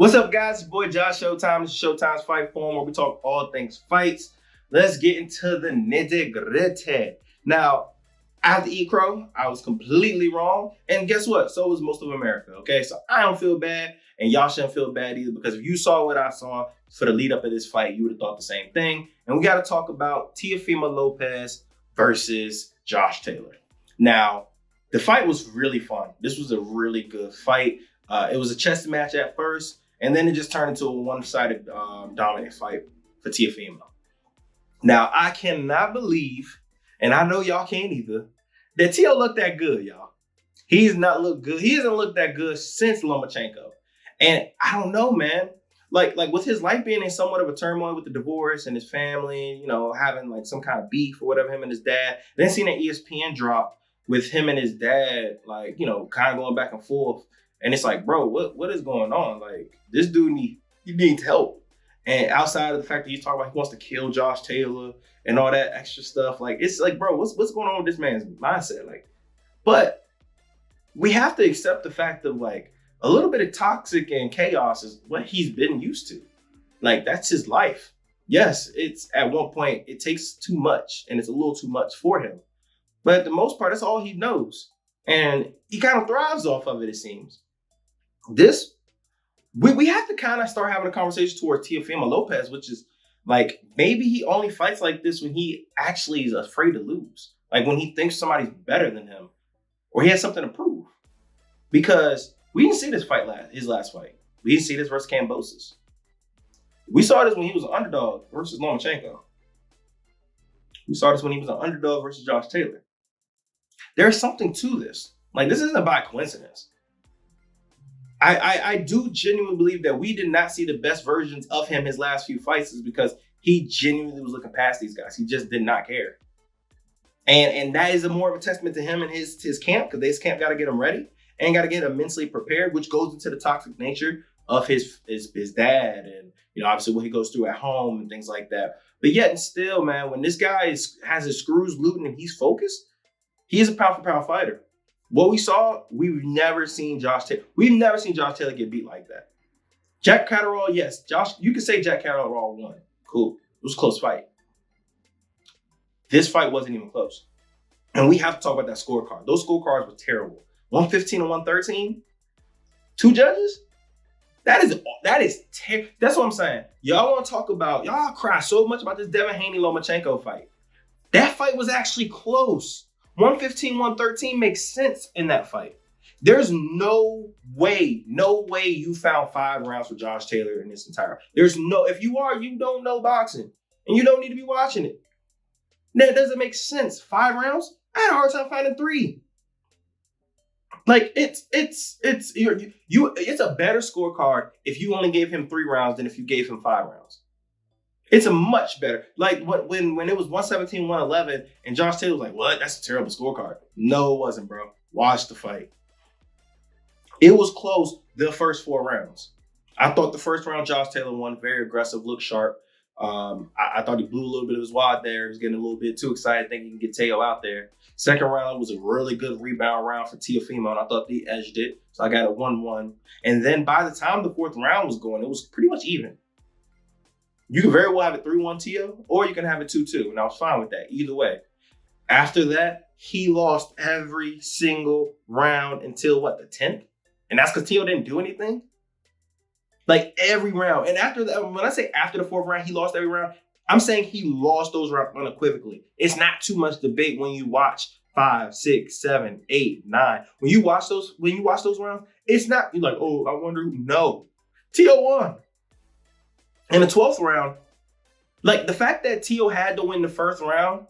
What's up, guys? It's your boy Josh Showtime. This is Showtime's Fight Forum, where we talk all things fights. Let's get into the nitty-gritty. Now, I have to eat crow. I was completely wrong. And guess what? So was most of America, okay? So I don't feel bad, and y'all shouldn't feel bad either, because if you saw what I saw for the lead up of this fight, you would have thought the same thing. And we got to talk about TELOFIMO Lopez versus Josh Taylor. Now, the fight was really fun. This was a really good fight. It was a chess match at first, and then it just turned into a one-sided dominant fight for TELOFIMO. Now, I cannot believe, and I know y'all can't either, that Teo looked that good, y'all. He's not looked good. He hasn't looked that good since Lomachenko. And I don't know, man. Like with his life being in somewhat of a turmoil with the divorce and his family, you know, having like some kind of beef or whatever, him and his dad. Then seeing an ESPN drop with him and his dad, like, you know, kind of going back and forth. And it's like, bro, what is going on? Like, this dude needs help. And outside of the fact that he's talking about he wants to kill Josh Taylor and all that extra stuff, like, it's like, bro, what's going on with this man's mindset? Like, but we have to accept the fact of, like, a little bit of toxic and chaos is what he's been used to. Like, that's his life. Yes, it's at one point, it takes too much and it's a little too much for him. But at the most part, that's all he knows. And he kind of thrives off of it, it seems. We have to kind of start having a conversation towards TELOFIMO Lopez, which is like, maybe he only fights like this when he actually is afraid to lose. Like when he thinks somebody's better than him or he has something to prove. Because we didn't see this fight his last fight. We didn't see this versus Kambosos. We saw this when he was an underdog versus Lomachenko. We saw this when he was an underdog versus Josh Taylor. There's something to this. Like, this isn't by coincidence. I do genuinely believe that we did not see the best versions of him his last few fights is because he genuinely was looking past these guys. He just did not care. And that is more of a testament to him and his camp, because his camp got to get him ready and got to get him mentally prepared, which goes into the toxic nature of his dad and, you know, obviously what he goes through at home and things like that. But yet and still, man, when this guy has his screws loosened and he's focused, he is a pound-for-pound fighter. What we saw, we've never seen Josh Taylor. We've never seen Josh Taylor get beat like that. Jack Catterall, yes. Josh, you can say Jack Catterall won. Cool. It was a close fight. This fight wasn't even close. And we have to talk about that scorecard. Those scorecards were terrible. 115 and 113. Two judges? That's what I'm saying. Y'all want to talk about, y'all cry so much about this Devin Haney-Lomachenko fight. That fight was actually close. 115, 113 makes sense in that fight. There's no way you found 5 rounds for Josh Taylor in this entire. If you are, you don't know boxing and you don't need to be watching it. That doesn't make sense. 5 rounds? I had a hard time finding 3. Like it's a better scorecard if you only gave him 3 rounds than if you gave him 5 rounds. It's a much better. Like when it was 117, 111, and Josh Taylor was like, what? That's a terrible scorecard. No, it wasn't, bro. Watch the fight. It was close the first 4 rounds. I thought the first round, Josh Taylor won, very aggressive, looked sharp. I thought he blew a little bit of his wad there. He was getting a little bit too excited, thinking he can get Teo out there. Second round was a really good rebound round for TELOFIMO, and I thought he edged it. So I got a 1-1. And then by the time the 4th round was going, it was pretty much even. You can very well have it 3-1 Teo, or you can have it 2-2, and I was fine with that, either way. After that, he lost every single round until, the 10th? And that's because Teo didn't do anything? Like, every round. And after that, when I say after the 4th round, he lost every round, I'm saying he lost those rounds unequivocally. It's not too much debate when you watch 5, 6, 7, 8, 9. When you watch those rounds, it's not, you're like, oh, I wonder who. No. Teo won. In the 12th round, like the fact that Teo had to win the 1st round,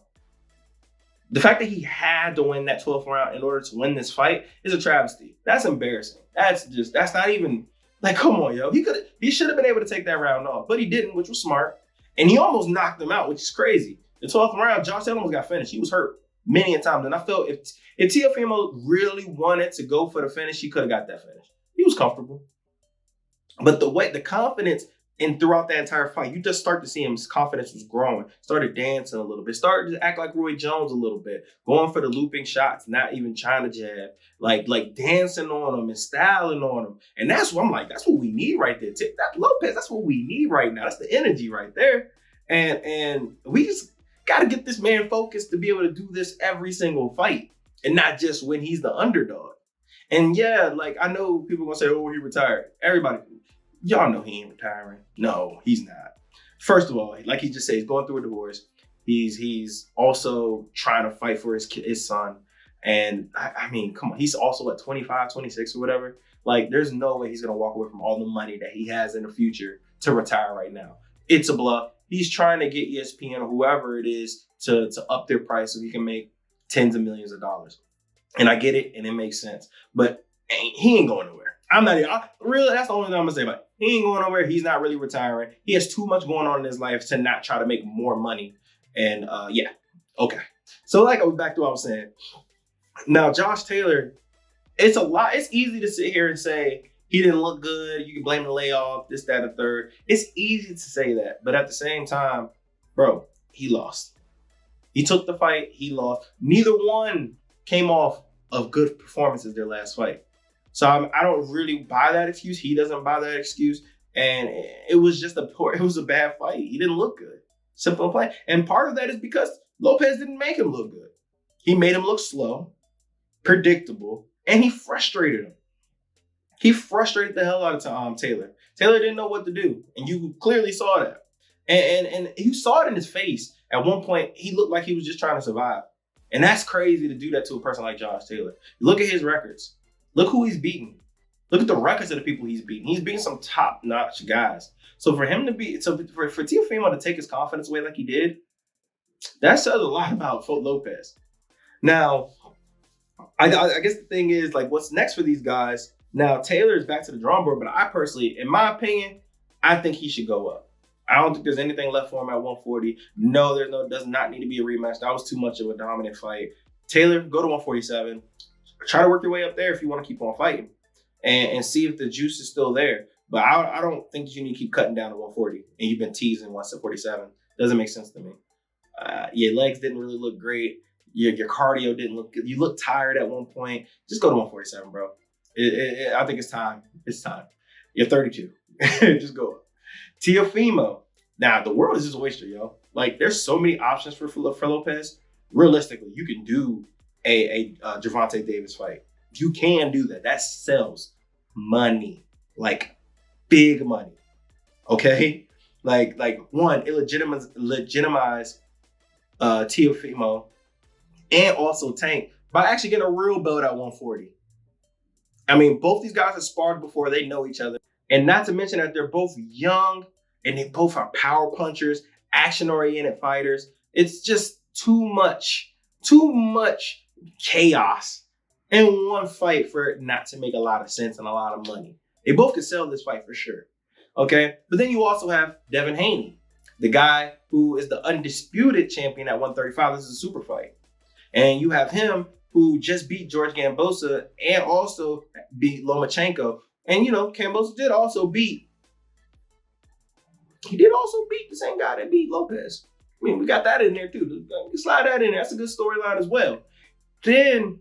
the fact that he had to win that 12th round in order to win this fight is a travesty. That's embarrassing. That's not even, like, come on, yo. He should have been able to take that round off, but he didn't, which was smart. And he almost knocked him out, which is crazy. The 12th round, Josh Taylor almost got finished. He was hurt many a times. And I felt if TELOFIMO really wanted to go for the finish, he could have got that finish. He was comfortable. But the confidence And throughout that entire fight, you just start to see his confidence was growing. Started dancing a little bit. Started to act like Roy Jones a little bit. Going for the looping shots, not even trying to jab. Like dancing on him and styling on him. And that's what I'm like, that's what we need right there. That Lopez, that's what we need right now. That's the energy right there. And we just got to get this man focused to be able to do this every single fight. And not just when he's the underdog. And yeah, like I know people are going to say, oh, he retired. Everybody, y'all know he ain't retiring. No, he's not. First of all, like he just said, he's going through a divorce. He's also trying to fight for his son. And I mean, come on, he's also at 25, 26 or whatever. Like there's no way he's going to walk away from all the money that he has in the future to retire right now. It's a bluff. He's trying to get ESPN or whoever it is to up their price so he can make tens of millions of dollars. And I get it and it makes sense. But he ain't going nowhere. I'm not really, that's the only thing I'm gonna say about it. He ain't going nowhere. He's not really retiring. He has too much going on in his life to not try to make more money. And yeah, okay. So like I was back to what I was saying. Now, Josh Taylor, it's a lot. It's easy to sit here and say he didn't look good. You can blame the layoff, this, that, and third. It's easy to say that. But at the same time, bro, he lost. He took the fight. He lost. Neither one came off of good performances their last fight. So I don't really buy that excuse. He doesn't buy that excuse. And it was just it was a bad fight. He didn't look good. Simple and plain. And part of that is because Lopez didn't make him look good. He made him look slow, predictable, and he frustrated him. He frustrated the hell out of Taylor. Taylor didn't know what to do. And you clearly saw that. And you saw it in his face. At one point, he looked like he was just trying to survive. And that's crazy to do that to a person like Josh Taylor. Look at his records. Look who he's beaten. Look at the records of the people he's beaten. He's beaten some top-notch guys. So for him to for TELOFIMO to take his confidence away like he did, that says a lot about Lopez. Now, I guess the thing is, like, what's next for these guys? Now, Taylor is back to the drawing board, but I personally, in my opinion, I think he should go up. I don't think there's anything left for him at 140. No, does not need to be a rematch. That was too much of a dominant fight. Taylor, go to 147. Try to work your way up there if you want to keep on fighting and see if the juice is still there. But I don't think you need to keep cutting down to 140 and you've been teasing once at 47. Doesn't make sense to me. Your legs didn't really look great. Your cardio didn't look good. You looked tired at one point. Just go to 147, bro. I think it's time. It's time. You're 32. Just go up. TELOFIMO. Now, the world is just a oyster, yo. Like, there's so many options for Lopez. Realistically, you can do a Gervonta Davis fight. You can do that. That sells money, like big money. Okay, like one, it legitimize TELOFIMO and also Tank by actually getting a real belt at 140. I mean, both these guys have sparred before. They know each other, and not to mention that they're both young and they both are power punchers, action-oriented fighters. It's just too much chaos in one fight for it not to make a lot of sense and a lot of money. They both could sell this fight for sure. Okay, but then you also have Devin Haney, the guy who is the undisputed champion at 135. This is a super fight. And you have him who just beat George Gambosa and also beat Lomachenko. And, you know, Gambosa did also beat the same guy that beat Lopez. I mean, we got that in there too. Slide that in there. That's a good storyline as well. Then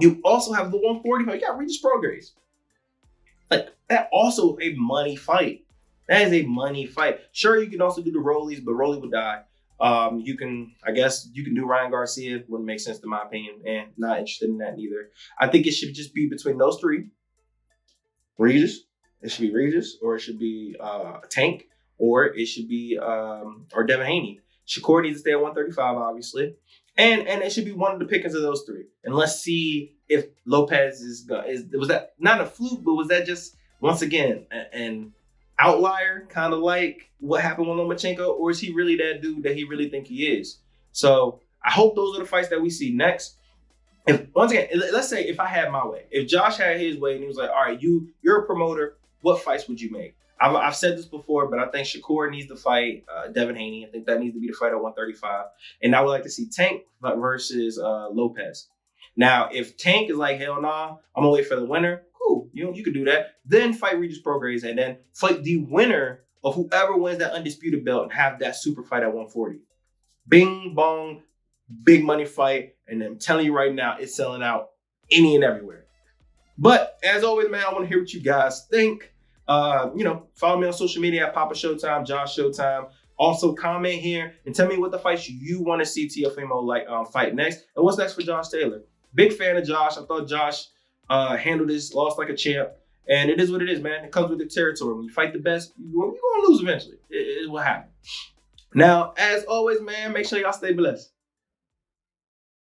you also have the 140 fight. You got Regis Prograis. Like, that also a money fight. That is a money fight. Sure, you can also do the Rollies, but Rolly would die. I guess you can do Ryan Garcia. Wouldn't make sense to my opinion, and not interested in that neither. I think it should just be between those three. Regis. It should be Regis, or it should be Tank, or it should be or Devin Haney. Shakur needs to stay at 135, obviously. And it should be one of the pickings of those three. And let's see if Lopez was that not a fluke, but was that just, once again, an outlier, kind of like what happened with Lomachenko, or is he really that dude that he really think he is? So I hope those are the fights that we see next. If once again, let's say if I had my way, if Josh had his way and he was like, all right, you're a promoter, what fights would you make? I've said this before, but I think Shakur needs to fight Devin Haney. I think that needs to be the fight at 135. And I would like to see Tank versus Lopez. Now, if Tank is like, hell nah, I'm going to wait for the winner, cool, you can do that. Then fight Regis Prograis and then fight the winner of whoever wins that undisputed belt and have that super fight at 140. Bing bong, big money fight, and I'm telling you right now, it's selling out any and everywhere. But as always, man, I want to hear what you guys think. Follow me on social media at Papa Showtime, Josh Showtime. Also, comment here and tell me what the fights you want to see TELOFIMO fight next, and what's next for Josh Taylor. Big fan of Josh. I thought Josh handled this, lost like a champ, and it is what it is, man. It comes with the territory. When you fight the best, you're gonna lose eventually. It will happen. Now, as always, man, make sure y'all stay blessed.